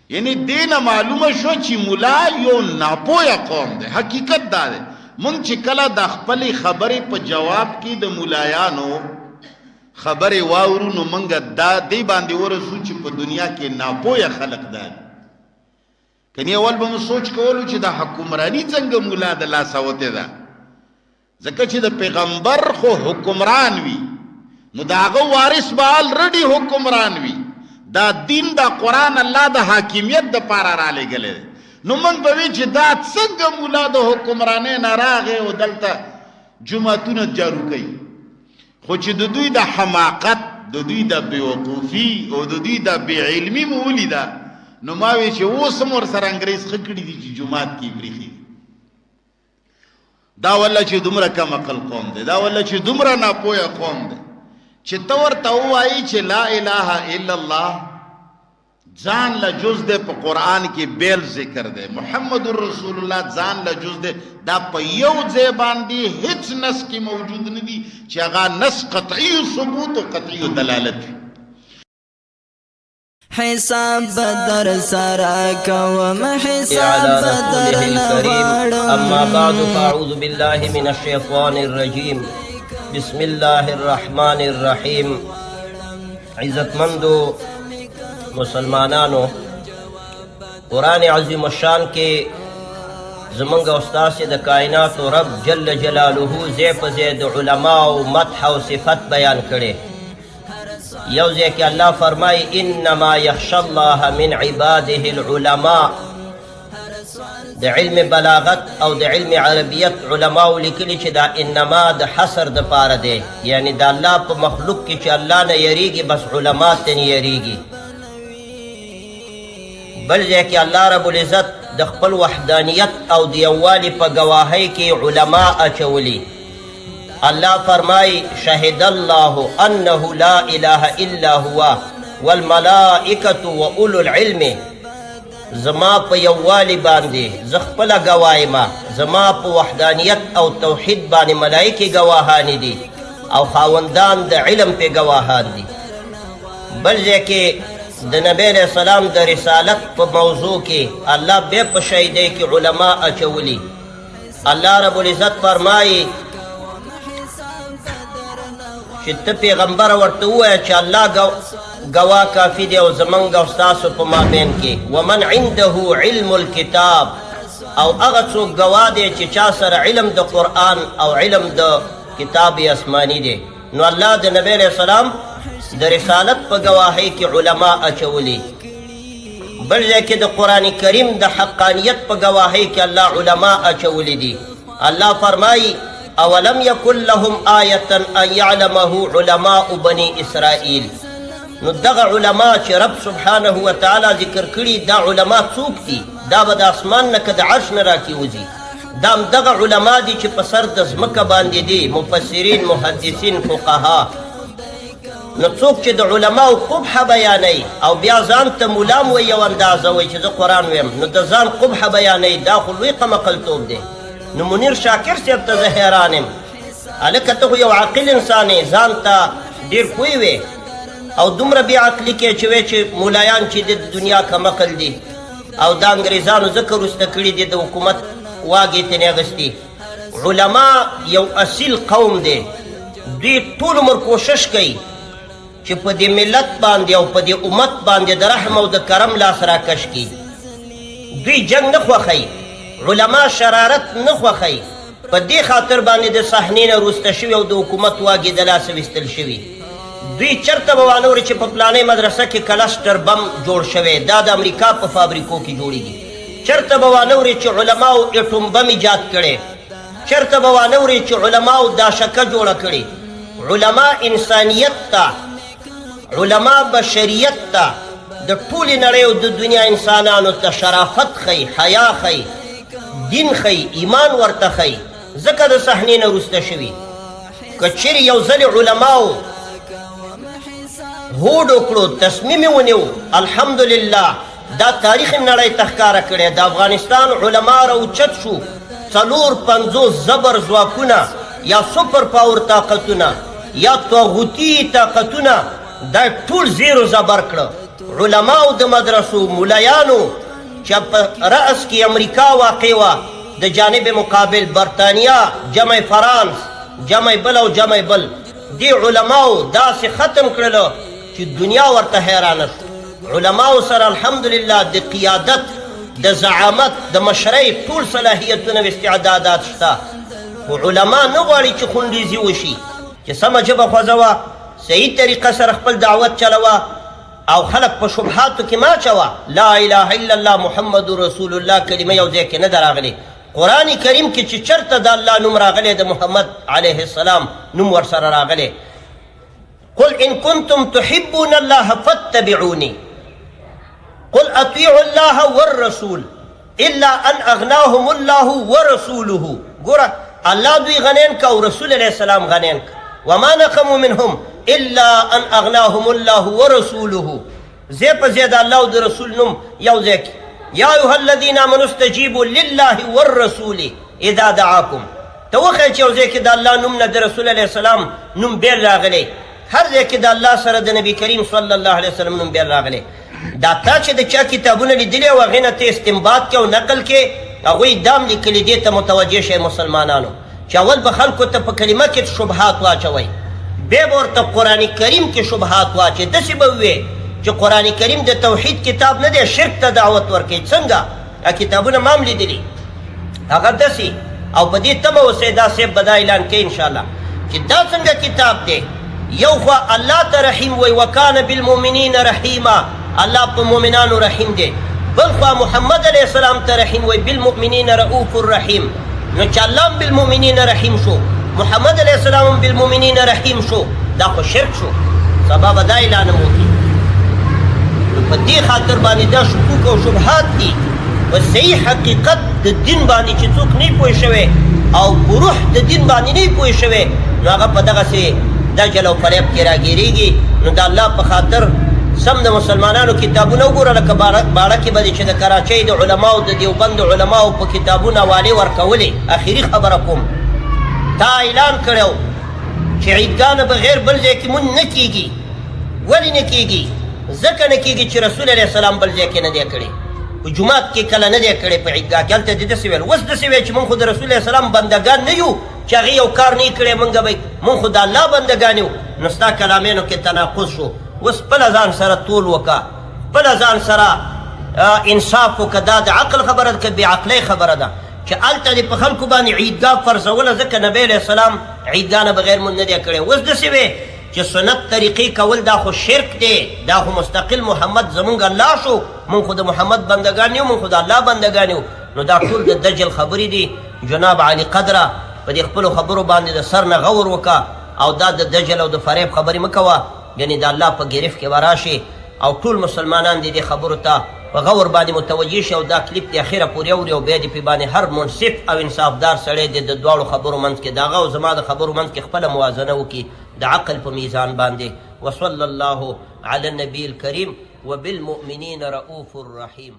یعنی دینه معلومه شو چې ملا یو ناپوهه قوم دی. حقیقت دا دی مونږ چې کله د خپلې خبرې په جواب کې د ملایانو خبرې واورو نو مونږ دا دی باندې ورسو چې په دنیا کې ناپوهه خلق دی. کنی اول به مو سوچ کولو چې د حکمرانی څنګه مولا د لاسه وتې ده، ځکه چې د پیغمبر خو حکمران وي نو د هغه وارث به الریډي حکمران وي. دا دین دا قرآن الله د حاکمیت دپاره رالیږلی دی. نو موږ به وی چې دا څنګه مولا د حکمرانۍ نه راغی او دلته جوماتونه جارو کوي. خو چې د دوی د حماقت، د دوی د بېوقوفي او د دوی د بېعلمي مو ولیده نو ما وی چې اوس هم ورسره انګریز ښه کړي دي چې جومات کې برېښي. دا والله چې دومره کم عقل قوم دی، دا والله چې دومره ناپوهه قوم دی چې ته ورته ووایي چې لا اله الا الله ځان له جز دی په قرآن کې بیل ذکر دی، محمد رسول الله ځان له جز دی. دا په یو ځای باندې هیڅ نس کې موجود نه دي چې هغه نس قطعي ثبوت او قطعي دلالت وي. حساب بدر سرا کوم حساب بدر نوارم. اما بعد فاعوذ بالله من الشیطان الرجیم. بسم الله الرحمن الرحیم. عزتمندو مسلمانانو، قرآن عظیم الشان کے زمنگ استاذ د کائنات و رب جل جلالہ زی په زی د علماء و مدح و صفت بیان کرے. یو زی کہ اللہ فرمائی انما یخشى اللہ من عباده العلماء. د علم بلاغت او د علم عربیت علماء لکلی چې دا انما د حصر د پاره دی، یعنی دا الله په مخلوق کې چې الله نه یریږي بس علماء ته نه یریږي. بل ځای کې الله رب العزت د خپل وحدانیت او د یووالي په گواهۍ کې علماء اچولي. الله فرمای شهد الله انه لا اله الا هو والملائکة واولو العلم. زما په یووالي باندې زه خپله ګوایم، زما په وحدانیت او توحید باندې ملایکې ګواهان دي او خاوندان د علم پې ګواهان دي. بل ځای کې د نبی علیہ السلام د رسالت په موضوع کې الله بیا په شهیدۍ کې علماء اچولي. الله رب العزت فرمایي چې ته پیغمبر ورته ووایه چې الله گواه کافی دی او زمونږ او ستاسو په مابین کې. ومن عنده علم الکتاب، او هغه څوک ګواه دی چې چا سره علم د قرآن او علم د کتاب آسماني دی. نو الله د نبی علیہ السلام د رسالت په گواهۍ کې علماء اچولي. بل ځای کې د قرآن کریم د حقانیت په گواهۍ کې الله علماء اچولي دي. الله فرمایي اولم یکن لهم آیة ان یعلمه علماء بني اسرائیل. نو دغه علماء چې رب سبحانه وتعالی ذکر کړي دا علماء څوک دي؟ دا به د اسمان نه که د عرش نه راکېوځي. دا همدغه علماء دي چې په سر د ځمکه باندې دي، مفسرین، محدثین، فقها. نو څوک چې د علماو قبحه بیانوي او بیا ځان ته ملام وایي یو اندازه وایي چې زه قرآن ویم، نو د ځان قبحه بیانوي، دا خو لوی قمقلتوب دی. نو منیر شاکر صاحب ته زه حیران یم. هلکه ته خو یو عاقل انسان یې، ځان ته ډېر پوه وې او دومره بې عقلي کې چې وایې چې مولایان چې د دنیا کمقل دي او دا انګریزانو ځکه وروسته کړي دي د حکومت واګې ترې اخیستي. علما یو اصیل قوم دی، دوی ټول عمر کوشش کوي چې په دې ملت باندې او په دې امت باندې د رحم او د کرم لاس راکش کړي. دوی جنگ نه خوښوي، علما شرارت نه خوښوي. په دې خاطر باندې د صحنې نه وروسته شوي او د حکومت واګې د لاسه ویستل شوي. دوی چرته به وانه چې په پلانۍ مدرسه کې کلسټر بم جوړ شوی، دا د امریکا په فابریکو کې جوړېږي. چرته به وانه چې علماو اټوم بم ایجاد کړی، چرته به وانه چې علماو دا شکه جوړه کړې. علما انسانیت ته، علما بشریت ته، د ټولې نړۍ او د دنیا انسانانو ته شرافت ښیي، حیا ښیي، دین ښیي، ایمان ورته ښیي. ځکه د صحنې نه وروسته شوي. که چیرې یو ځل علماو هوډ وکړو، تصمیم یې ونیو، الحمدلله دا تاریخ نړۍ ته ښکاره کړی. د افغانستان علما راوچت شو، 450 زبر ځواکونه یا سپر پاور طاقتونه یا طاغوتي طاقتونه دا ټول زیرو زبر کړه. علماو د مدرسو ملایانو چې په رأس کې امریکا واقع وه د جانب مقابل برطانیا جمع فرانس جمع بل او جمع بل دی علماو داسې ختم کړلو چې دنیا ورته حیرانه شو علماو سره الحمدلله د قیادت د زعامت د مشرۍ ټول صلاحیتونه و استعدادات شته خو علما نه غواړي چې خونریزي وشي چې سمه ژبه خوځوه صحیح طریقه سره خپل دعوت چلوه او خلق په شبهاتو کې ما چوه لا اله الا الله محمد رسول الله کلمه یو ځای کې نه ده راغلې قرآن کریم کې چې چرته د الله نوم راغلی د محمد علیه السلام نوم ورسره راغلی قل ان کنتم تحبون الله فاتبعوني قل اطیعوا الله والرسول الا ان اغناهم الله ورسوله ګوره الله دوی غنین که او رسول علیه السلام غنین که وما نقموا منهم الا ان اغناهم الله ورسوله زی په زی د الله او د رسول نوم یو ځای کې یا ایها الذین آمنوا استجیبوا لله والرسول اذا دعاکم ته وښیه چې یو ځای کې د الله نوم نه د رسول علیه السلام نوم بیل راغلی هر ځای کې د الله سره د نبی کریم صلی الله علیه وسلم نوم بیل راغلی دا تا چې د چا کتابونه لیدلي او هغې نه ته استنباط کې او نقل کې هغوی دام لیکلي دې ته متوجه شئ مسلمانانو چې اول به خلکو ته په کلمه کې شبهات واچوئ بیا به ورته قرآن کریم کې شبهات واچوئ داسې به وویې چې قرآن کریم د توحید کتاب نه دی شرک ته دعوت ورکوي څنګه دا کتابونه ما هم لیدلي هغه داسې او په دې تمه اوسئ دا صاحب به دا اعلان کوي انشاءالله چې دا څنګه کتاب دی یو خوا الله ته رحیم وی وکانه بالمؤمنین رحیما الله په مؤمنانو رحیم دی بل خوا محمد علیه السلام ته رحیم وی بالمؤمنین رؤوف الرحیم نو چې الله هم بالمؤمنین رحیم شو محمد علیه السلام هم بالمؤمنین رحیم شو دا خو شرک شو سبا به دا اعلان هم وکړي په دې خاطر باندې دا شکوک او شبهات دي په صحیح حقیقت د دین باندې چې څوک نه پوه شوی او په روح د دین باندې نه پوه شوی نو هغه په دغسې دجل او فریب کې راګیرېږي نو د الله په خاطر سم د مسلمانانو کتابونه وګوره لکه باړه کې به چې د کراچۍ د علماو د دیوبند علماو په کتابونه حوالې ورکولې اخري خبره کوم تا اعلان کړی چې عیدګانه بغیر بل ځای کې مونځ نه کېږي ولې نه کېږي ځکه نه کېږي چې رسول علیه السلام بل ځای کې نه دی کړی په جومات کې کله نه دی کړی په عیدګاه کې هلته دې داسې ویل اوس داسې ویل چې مونږ خو د رسول علیه السلام بندګان نه یو چې هغې یو کار نه یې کړی مونږ خو د الله بندګان یو نو ستا کلامینو کې تناقض شو اوس خپله ځان سره طول وکړه خپله ځان سره انصاف وکړه دا د عقل خبره ده که بې عقلۍ خبره ده چې هلته دې په خلکو باندې عیدګاه فرضوله ځکه نبی علیه السلام عیدګاه نه بغیر مونځ نه دی کړی اوس داسې وی چې سنت طریقې کول دا خو شرک دی دا خو مستقل محمد زمونږ الله شو مونږ خو د محمد بندګان یو مونږ خو د الله بندګان یو نو دا ټول د دجل خبرې دي جناب علي قدره په دې خپلو خبرو باندې د سر نه غور وکړه او دا د دجل او د فریب خبرې مه کوه یعنې د الله په ګرفت کې به راشي او ټول مسلمانان دې خبرو ته په غور باندې متوجه شي او دا کلیپ د اخره پورې اوري او بیا دې پې باندې هر منصف او انصافدار سړی دی د دواړو خبرو منځ کې د هغه او زما د خبرو منځ کې خپله موازنه وکړي د عقل په میزان باندې وصلی الله علی النبي الکریم وبالمؤمنین رؤوف الرحیم